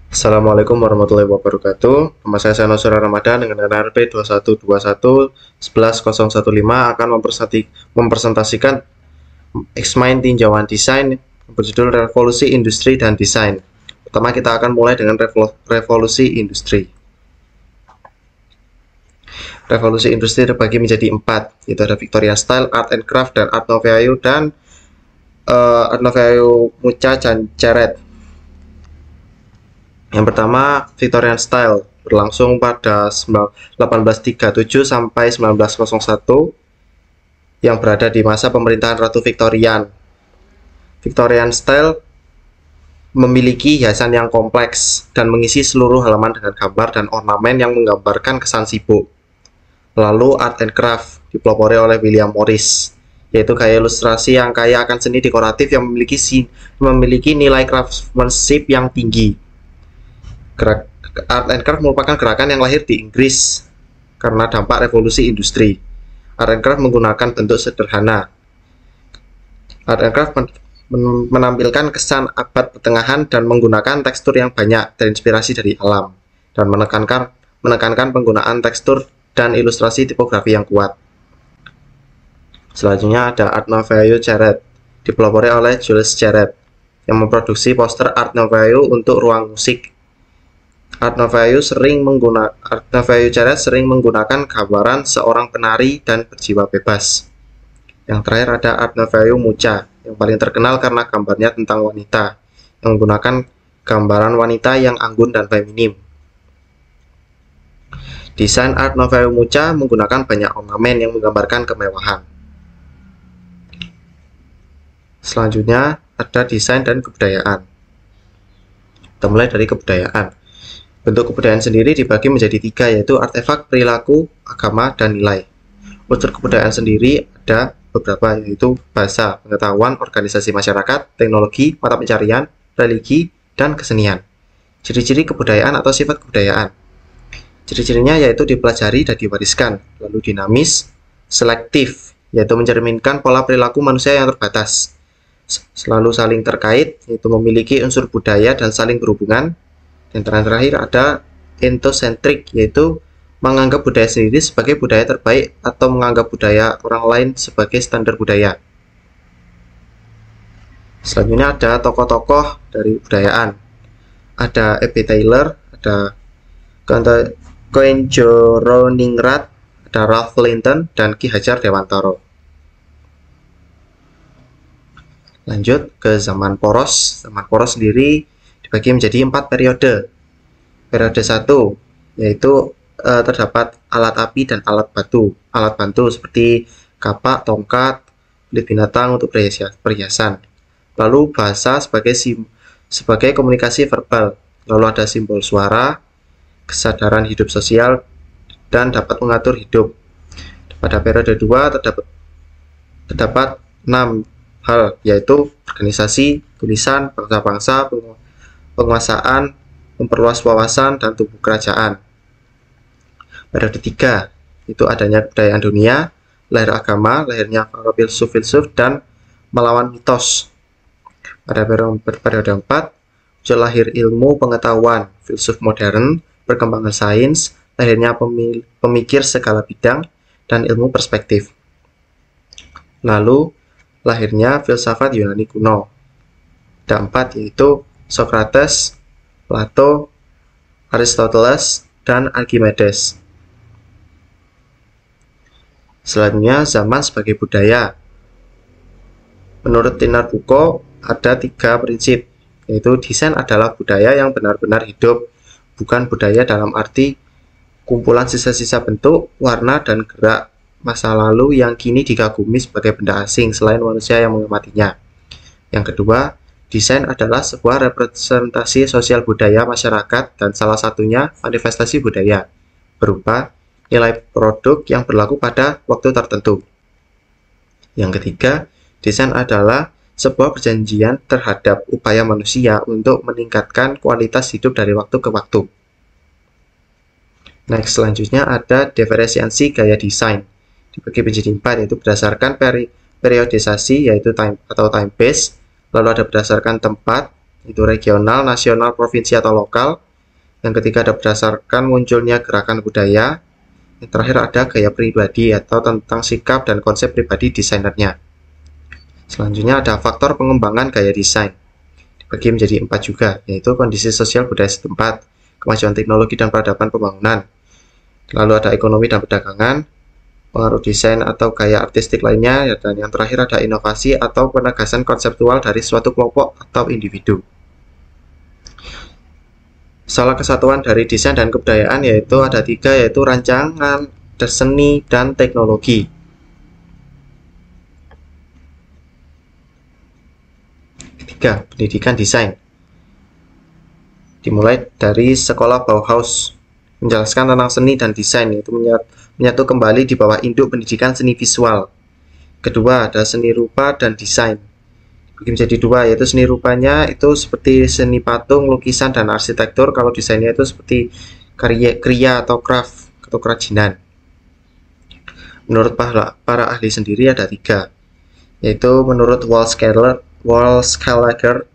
Assalamualaikum warahmatullahi wabarakatuh. Nama saya Seno Ramadan dengan NRP 2121 111015 akan mempresentasikan X-Mind tinjauan desain berjudul Revolusi Industri dan Desain. Pertama kita akan mulai dengan revolusi industri. Revolusi industri terbagi menjadi 4, yaitu ada Victorian Style, Art and Craft, dan Art Nouveau dan Art Nouveau Mucha dan Ceret. Yang pertama, Victorian Style berlangsung pada 1837 sampai 1901 yang berada di masa pemerintahan Ratu Victorian. Victorian Style memiliki hiasan yang kompleks dan mengisi seluruh halaman dengan gambar dan ornamen yang menggambarkan kesan sibuk. Lalu Art and Craft dipelopori oleh William Morris, yaitu gaya ilustrasi yang kaya akan seni dekoratif yang memiliki nilai craftsmanship yang tinggi. Art and Craft merupakan gerakan yang lahir di Inggris karena dampak revolusi industri. Art and Craft menggunakan bentuk sederhana. Art and Craft menampilkan kesan abad pertengahan dan menggunakan tekstur yang banyak terinspirasi dari alam dan menekankan penggunaan tekstur dan ilustrasi tipografi yang kuat. Selanjutnya ada Art Nouveau Ceret, dipelopori oleh Jules Ceret yang memproduksi poster Art Nouveau untuk ruang musik. Art Nouveau Ceret sering menggunakan gambaran seorang penari dan berjiwa bebas. Yang terakhir ada Art Nouveau Mucha, yang paling terkenal karena gambarnya tentang wanita, yang menggunakan gambaran wanita yang anggun dan feminim. Desain Art Nouveau Mucha menggunakan banyak ornamen yang menggambarkan kemewahan. Selanjutnya ada desain dan kebudayaan. Kita mulai dari kebudayaan. Bentuk kebudayaan sendiri dibagi menjadi 3, yaitu artefak, perilaku, agama, dan nilai. Unsur kebudayaan sendiri ada beberapa, yaitu bahasa, pengetahuan, organisasi masyarakat, teknologi, mata pencarian, religi, dan kesenian. Ciri-ciri kebudayaan atau sifat kebudayaan. Ciri-cirinya yaitu dipelajari dan diwariskan, lalu dinamis, selektif, yaitu mencerminkan pola perilaku manusia yang terbatas, selalu saling terkait, yaitu memiliki unsur budaya dan saling berhubungan. Dan terakhir ada entosentrik, yaitu menganggap budaya sendiri sebagai budaya terbaik atau menganggap budaya orang lain sebagai standar budaya. Selanjutnya ada tokoh-tokoh dari kebudayaan. Ada E.B. Taylor, ada Koenjoroningrat, ada Ralph Linton, dan Ki Hajar Dewantara. Lanjut ke zaman poros. Zaman poros sendiri dibagi menjadi 4 periode. Periode 1 yaitu terdapat alat api dan alat bantu seperti kapak, tongkat, kulit binatang untuk perhiasan. Lalu bahasa sebagai komunikasi verbal. Lalu ada simbol suara, kesadaran hidup sosial, dan dapat mengatur hidup. Pada periode 2 terdapat 6 hal, yaitu organisasi, tulisan, bangsa-bangsa, penguasaan, memperluas wawasan, dan tubuh kerajaan. Periode 3 itu adanya kebudayaan dunia, lahir agama, lahirnya para filsuf, dan melawan mitos. Pada periode 4 muncul lahir ilmu pengetahuan, filsuf modern, perkembangan sains, lahirnya pemikir segala bidang, dan ilmu perspektif. Lalu lahirnya filsafat Yunani kuno. Ada 4, yaitu Socrates, Plato, Aristoteles, dan Archimedes. Selanjutnya zaman sebagai budaya. Menurut Tinar Buko ada 3 prinsip, yaitu desain adalah budaya yang benar-benar hidup, bukan budaya dalam arti kumpulan sisa-sisa bentuk, warna, dan gerak masa lalu yang kini dikagumi sebagai benda asing selain manusia yang mengamatinya. Yang kedua, desain adalah sebuah representasi sosial budaya masyarakat dan salah satunya manifestasi budaya, berupa nilai produk yang berlaku pada waktu tertentu. Yang ketiga, desain adalah sebuah perjanjian terhadap upaya manusia untuk meningkatkan kualitas hidup dari waktu ke waktu. Next, selanjutnya ada diferensiasi gaya desain. Dibagi menjadi 4, yaitu berdasarkan periodisasi, yaitu time base. Lalu ada berdasarkan tempat, itu regional, nasional, provinsi atau lokal. Yang ketiga ada berdasarkan munculnya gerakan budaya. Yang terakhir ada gaya pribadi atau tentang sikap dan konsep pribadi desainernya. Selanjutnya ada faktor pengembangan gaya desain. Dibagi menjadi 4 juga, yaitu kondisi sosial budaya setempat, kemajuan teknologi dan peradaban pembangunan. Lalu ada ekonomi dan perdagangan, pengaruh desain atau gaya artistik lainnya, dan yang terakhir ada inovasi atau penegasan konseptual dari suatu kelompok atau individu. Salah kesatuan dari desain dan kebudayaan yaitu ada 3, yaitu rancangan, seni, dan teknologi. Ketiga, pendidikan desain. Dimulai dari sekolah Bauhaus, menjelaskan tentang seni dan desain, yaitu menyatu kembali di bawah induk pendidikan seni visual. Kedua, ada seni rupa dan desain. Bagi menjadi 2, yaitu seni rupanya itu seperti seni patung, lukisan, dan arsitektur. Kalau desainnya itu seperti kriya atau craft atau kerajinan. Menurut para ahli sendiri ada 3, yaitu menurut Waldschläger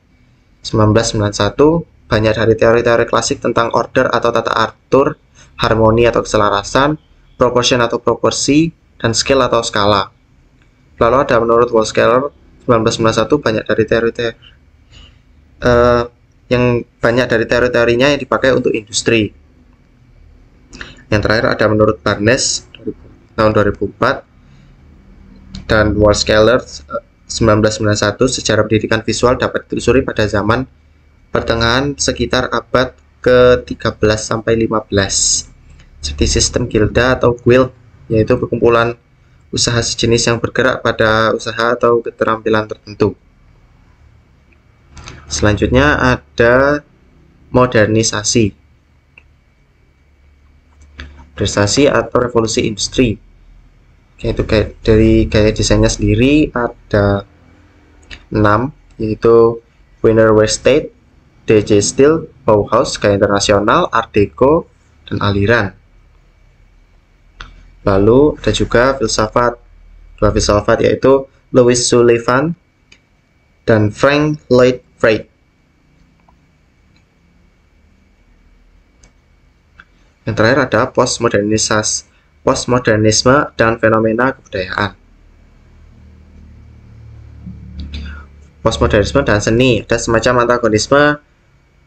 1991, banyak dari teori-teori klasik tentang order atau tata atur, harmoni atau keselarasan, proportion atau proporsi, dan scale atau skala. Lalu ada menurut Waldschläger 1991 banyak dari teori-teorinya yang dipakai untuk industri. Yang terakhir ada menurut Barnes tahun 2004 dan Waldschläger 1991, sejarah pendidikan visual dapat ditelusuri pada zaman pertengahan sekitar abad ke-13 sampai 15, seperti sistem gilda atau guild, yaitu perkumpulan usaha sejenis yang bergerak pada usaha atau keterampilan tertentu. Selanjutnya ada modernisasi. Modernisasi atau revolusi industri, yaitu dari gaya desainnya sendiri ada 6, yaitu Wiener Western, DJ Stil, Bauhaus, gaya internasional, Art Deco, dan aliran. Lalu ada juga filsafat, 2 filsafat yaitu Louis Sullivan dan Frank Lloyd Wright. Yang terakhir ada postmodernisme dan fenomena kebudayaan. Postmodernisme dan seni, ada semacam antagonisme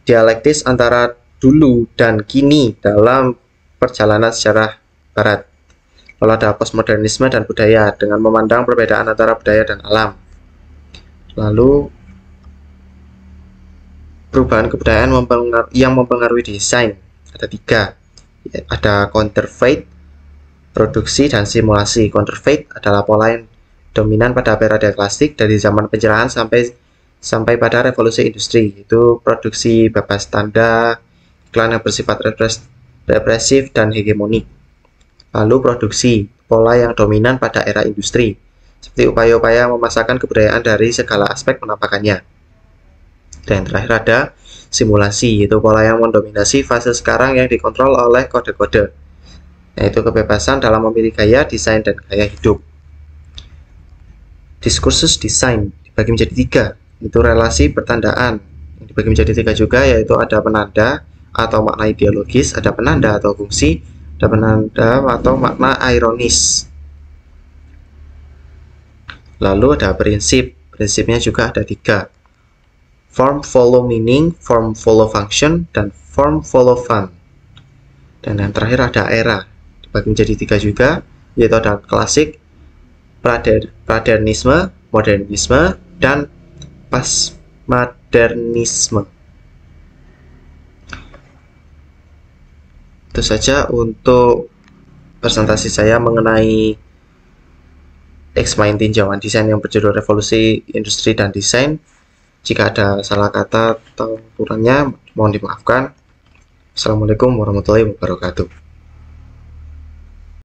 dialektis antara dulu dan kini dalam perjalanan sejarah barat. Lalu ada postmodernisme dan budaya, dengan memandang perbedaan antara budaya dan alam. Lalu perubahan kebudayaan yang mempengaruhi desain ada 3, ada counterfeit, produksi, dan simulasi. Counterfeit adalah pola yang dominan pada periode klasik dari zaman penjelajahan sampai pada revolusi industri, yaitu produksi bebas tanda, iklan yang bersifat represif dan hegemonik. Lalu produksi, pola yang dominan pada era industri, seperti upaya-upaya memasarkan kebudayaan dari segala aspek penampakannya. Dan yang terakhir ada simulasi, yaitu pola yang mendominasi fase sekarang yang dikontrol oleh kode-kode, yaitu kebebasan dalam memilih gaya desain dan gaya hidup. Diskursus desain dibagi menjadi 3, yaitu relasi pertandaan, yang dibagi menjadi 3 juga, yaitu ada penanda atau makna ideologis, ada penanda atau fungsi, ada penanda atau makna ironis. Lalu ada prinsip, prinsipnya juga ada 3, form follow meaning, form follow function, dan form follow fun. Dan yang terakhir ada era, dibagi menjadi 3 juga, yaitu ada klasik, pradernisme, modernisme, dan postmodernisme. Itu saja untuk presentasi saya mengenai explain tinjauan desain yang berjudul Revolusi Industri dan Desain. Jika ada salah kata atau kurangnya, mohon dimaafkan. Assalamualaikum warahmatullahi wabarakatuh.